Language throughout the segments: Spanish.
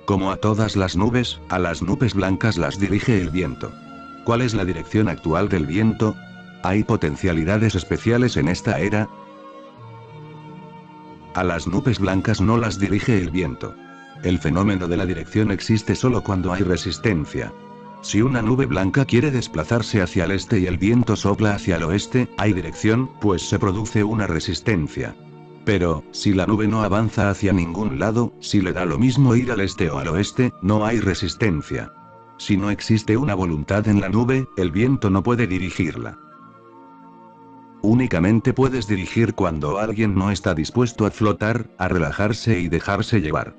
Como a todas las nubes, a las nubes blancas las dirige el viento. ¿Cuál es la dirección actual del viento? ¿Hay potencialidades especiales en esta era? A las nubes blancas no las dirige el viento. El fenómeno de la dirección existe solo cuando hay resistencia. Si una nube blanca quiere desplazarse hacia el este y el viento sopla hacia el oeste, hay dirección, pues se produce una resistencia. Pero, si la nube no avanza hacia ningún lado, si le da lo mismo ir al este o al oeste, no hay resistencia. Si no existe una voluntad en la nube, el viento no puede dirigirla. Únicamente puedes dirigir cuando alguien no está dispuesto a flotar, a relajarse y dejarse llevar.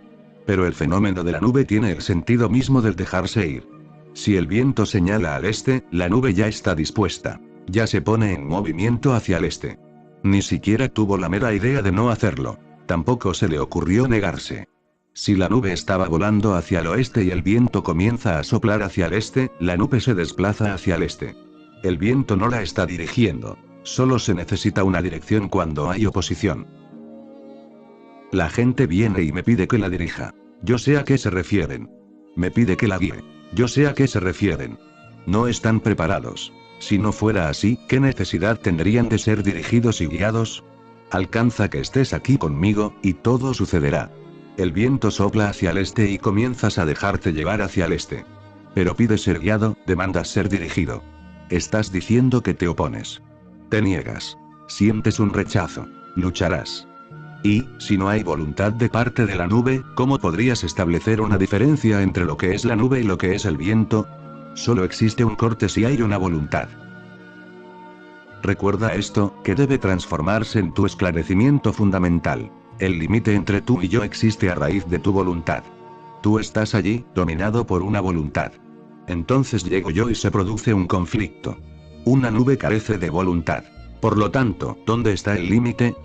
Pero el fenómeno de la nube tiene el sentido mismo del dejarse ir. Si el viento señala al este, la nube ya está dispuesta. Ya se pone en movimiento hacia el este. Ni siquiera tuvo la mera idea de no hacerlo. Tampoco se le ocurrió negarse. Si la nube estaba volando hacia el oeste y el viento comienza a soplar hacia el este, la nube se desplaza hacia el este. El viento no la está dirigiendo. Solo se necesita una dirección cuando hay oposición. La gente viene y me pide que la dirija. Yo sé a qué se refieren. Me pide que la guíe. Yo sé a qué se refieren. No están preparados. Si no fuera así, ¿qué necesidad tendrían de ser dirigidos y guiados? Alcanza que estés aquí conmigo, y todo sucederá. El viento sopla hacia el este y comienzas a dejarte llevar hacia el este. Pero pides ser guiado, demandas ser dirigido. Estás diciendo que te opones. Te niegas. Sientes un rechazo. Lucharás. Y, si no hay voluntad de parte de la nube, ¿cómo podrías establecer una diferencia entre lo que es la nube y lo que es el viento? Solo existe un corte si hay una voluntad. Recuerda esto, que debe transformarse en tu esclarecimiento fundamental. El límite entre tú y yo existe a raíz de tu voluntad. Tú estás allí, dominado por una voluntad. Entonces llego yo y se produce un conflicto. Una nube carece de voluntad. Por lo tanto, ¿dónde está el límite?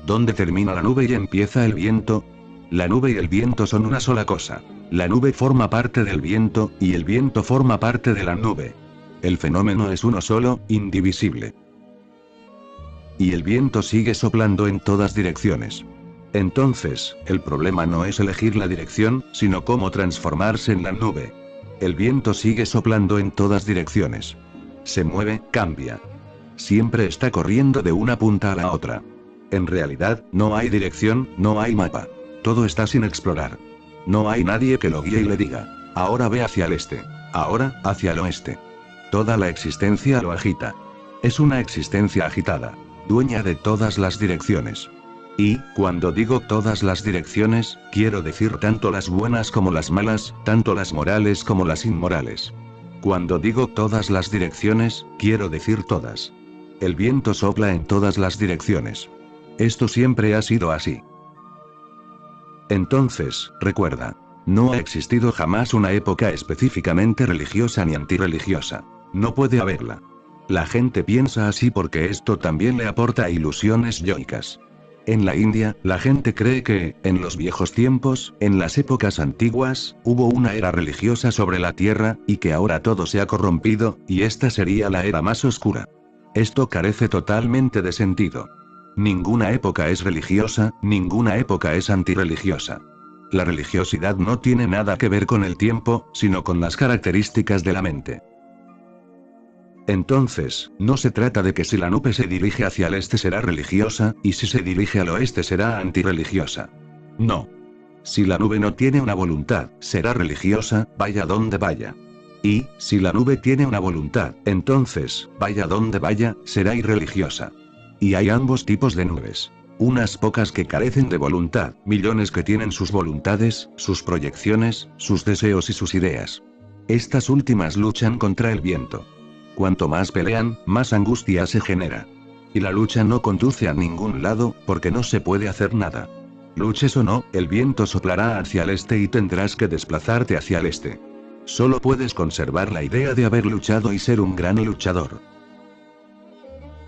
¿Dónde termina la nube y empieza el viento? La nube y el viento son una sola cosa. La nube forma parte del viento, y el viento forma parte de la nube. El fenómeno es uno solo, indivisible. Y el viento sigue soplando en todas direcciones. Entonces, el problema no es elegir la dirección, sino cómo transformarse en la nube. El viento sigue soplando en todas direcciones. Se mueve, cambia. Siempre está corriendo de una punta a la otra. En realidad, no hay dirección, no hay mapa. Todo está sin explorar. No hay nadie que lo guíe y le diga, ahora ve hacia el este, ahora, hacia el oeste. Toda la existencia lo agita. Es una existencia agitada, dueña de todas las direcciones. Y, cuando digo todas las direcciones, quiero decir tanto las buenas como las malas, tanto las morales como las inmorales. Cuando digo todas las direcciones, quiero decir todas. El viento sopla en todas las direcciones. Esto siempre ha sido así. Entonces, recuerda, no ha existido jamás una época específicamente religiosa ni antirreligiosa. No puede haberla. La gente piensa así porque esto también le aporta ilusiones yoicas. En la India, la gente cree que, en los viejos tiempos, en las épocas antiguas, hubo una era religiosa sobre la tierra, y que ahora todo se ha corrompido, y esta sería la era más oscura. Esto carece totalmente de sentido. Ninguna época es religiosa, ninguna época es antirreligiosa. La religiosidad no tiene nada que ver con el tiempo, sino con las características de la mente. Entonces, no se trata de que si la nube se dirige hacia el este será religiosa, y si se dirige al oeste será antirreligiosa. No. Si la nube no tiene una voluntad, será religiosa, vaya donde vaya. Y, si la nube tiene una voluntad, entonces, vaya donde vaya, será irreligiosa. Y hay ambos tipos de nubes. Unas pocas que carecen de voluntad, millones que tienen sus voluntades, sus proyecciones, sus deseos y sus ideas. Estas últimas luchan contra el viento. Cuanto más pelean, más angustia se genera. Y la lucha no conduce a ningún lado, porque no se puede hacer nada. Luches o no, el viento soplará hacia el este y tendrás que desplazarte hacia el este. Solo puedes conservar la idea de haber luchado y ser un gran luchador.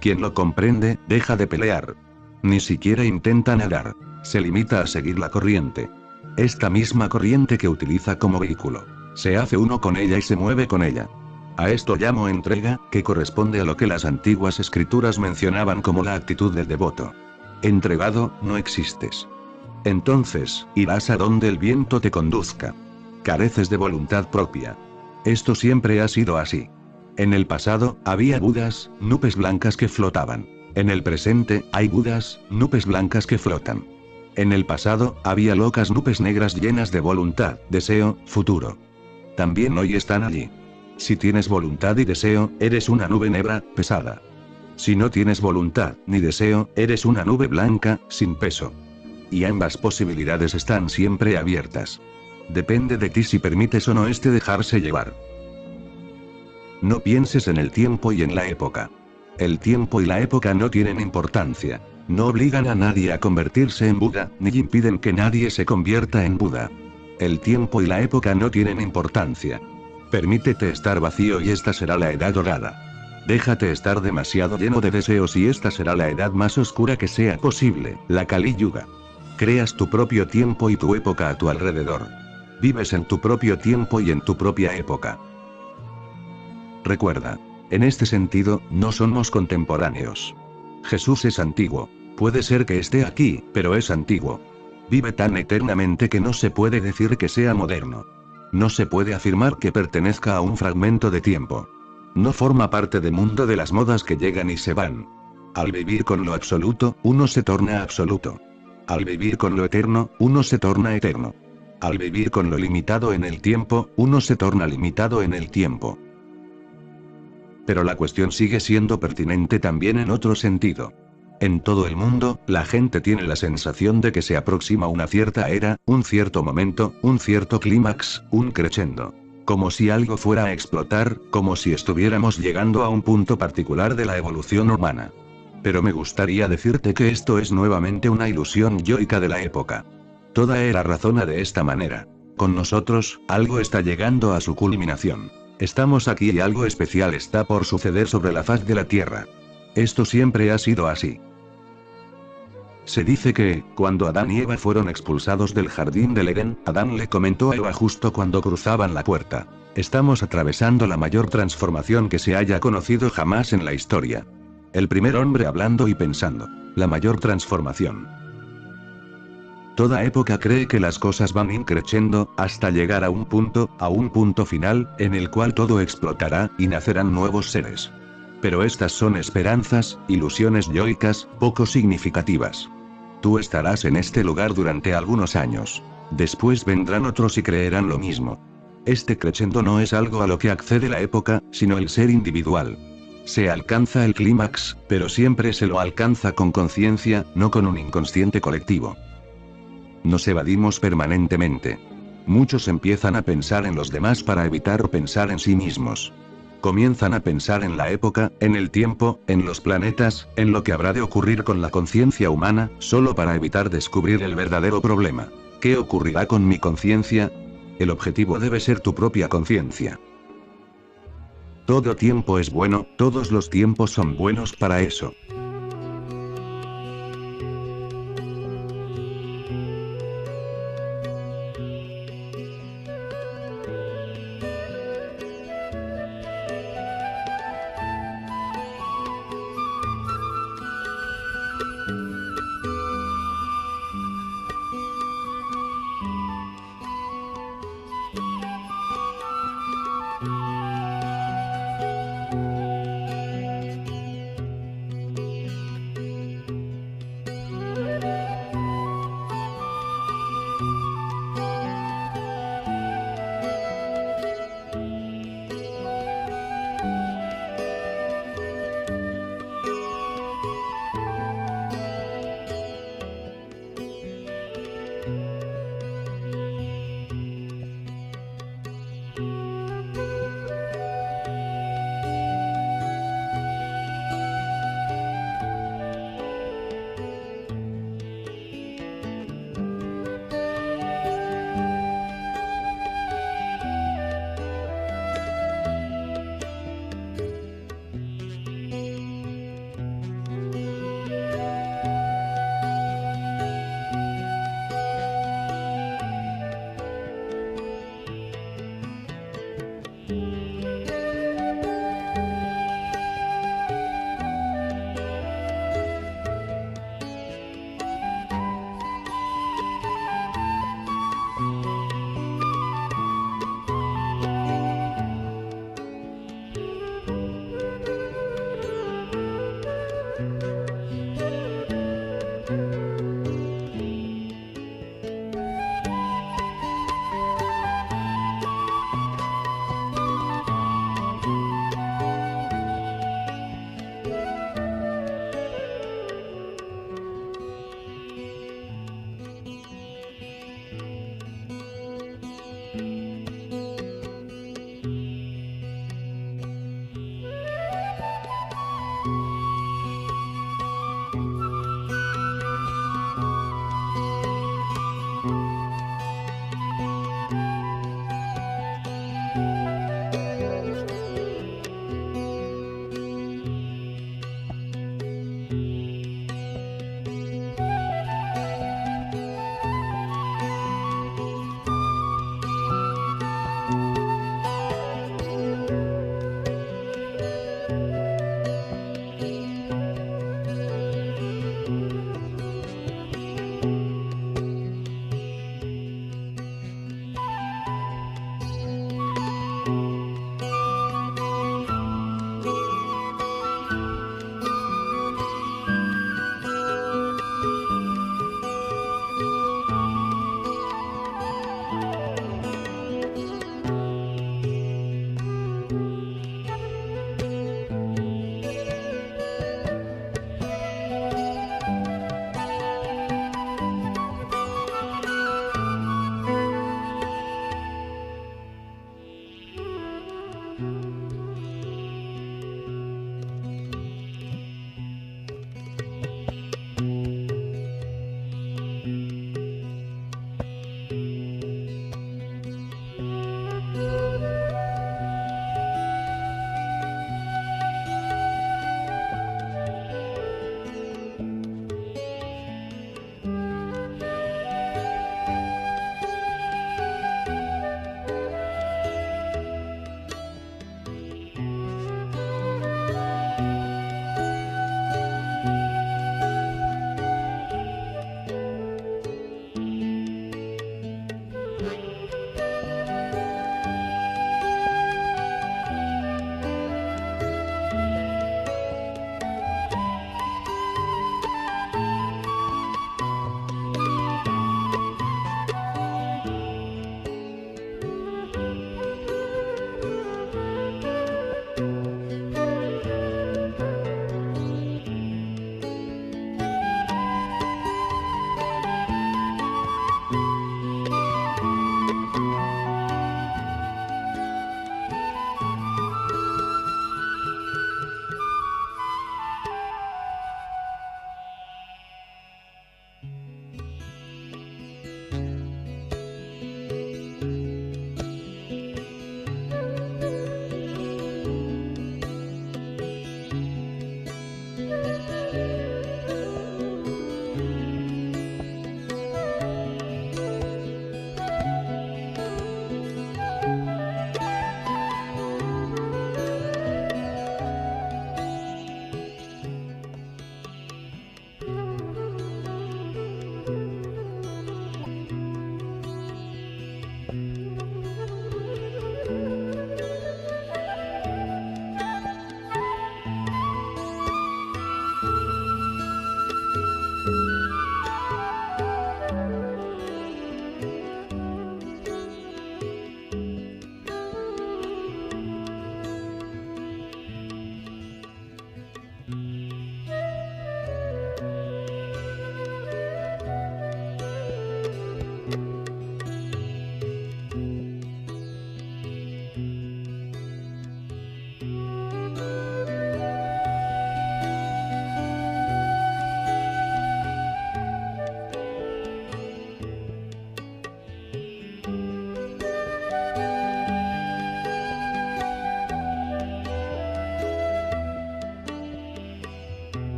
Quien lo comprende, deja de pelear. Ni siquiera intenta nadar. Se limita a seguir la corriente. Esta misma corriente que utiliza como vehículo. Se hace uno con ella y se mueve con ella. A esto llamo entrega, que corresponde a lo que las antiguas escrituras mencionaban como la actitud del devoto. Entregado, no existes. Entonces, irás a donde el viento te conduzca. Careces de voluntad propia. Esto siempre ha sido así. En el pasado, había Budas, nubes blancas que flotaban. En el presente, hay Budas, nubes blancas que flotan. En el pasado, había locas nubes negras llenas de voluntad, deseo, futuro. También hoy están allí. Si tienes voluntad y deseo, eres una nube negra, pesada. Si no tienes voluntad, ni deseo, eres una nube blanca, sin peso. Y ambas posibilidades están siempre abiertas. Depende de ti si permites o no dejarse llevar. No pienses en el tiempo y en la época. El tiempo y la época no tienen importancia. No obligan a nadie a convertirse en Buda, ni impiden que nadie se convierta en Buda. El tiempo y la época no tienen importancia. Permítete estar vacío y esta será la edad dorada. Déjate estar demasiado lleno de deseos y esta será la edad más oscura que sea posible, la Kali Yuga. Creas tu propio tiempo y tu época a tu alrededor. Vives en tu propio tiempo y en tu propia época. Recuerda, en este sentido, no somos contemporáneos. Jesús es antiguo. Puede ser que esté aquí, pero es antiguo. Vive tan eternamente que no se puede decir que sea moderno. No se puede afirmar que pertenezca a un fragmento de tiempo. No forma parte del mundo de las modas que llegan y se van. Al vivir con lo absoluto, uno se torna absoluto. Al vivir con lo eterno, uno se torna eterno. Al vivir con lo limitado en el tiempo, uno se torna limitado en el tiempo. Pero la cuestión sigue siendo pertinente también en otro sentido. En todo el mundo, la gente tiene la sensación de que se aproxima una cierta era, un cierto momento, un cierto clímax, un crescendo. Como si algo fuera a explotar, como si estuviéramos llegando a un punto particular de la evolución humana. Pero me gustaría decirte que esto es nuevamente una ilusión yoica de la época. Toda era razona de esta manera. Con nosotros, algo está llegando a su culminación. Estamos aquí y algo especial está por suceder sobre la faz de la Tierra. Esto siempre ha sido así. Se dice que, cuando Adán y Eva fueron expulsados del jardín del Edén, Adán le comentó a Eva justo cuando cruzaban la puerta: estamos atravesando la mayor transformación que se haya conocido jamás en la historia. El primer hombre hablando y pensando. La mayor transformación. Toda época cree que las cosas van increciendo, hasta llegar a un punto final, en el cual todo explotará, y nacerán nuevos seres. Pero estas son esperanzas, ilusiones yoicas, poco significativas. Tú estarás en este lugar durante algunos años. Después vendrán otros y creerán lo mismo. Este crescendo no es algo a lo que accede la época, sino el ser individual. Se alcanza el clímax, pero siempre se lo alcanza con conciencia, no con un inconsciente colectivo. Nos evadimos permanentemente. Muchos empiezan a pensar en los demás para evitar pensar en sí mismos. Comienzan a pensar en la época, en el tiempo, en los planetas, en lo que habrá de ocurrir con la conciencia humana, solo para evitar descubrir el verdadero problema. ¿Qué ocurrirá con mi conciencia? El objetivo debe ser tu propia conciencia. Todo tiempo es bueno, todos los tiempos son buenos para eso.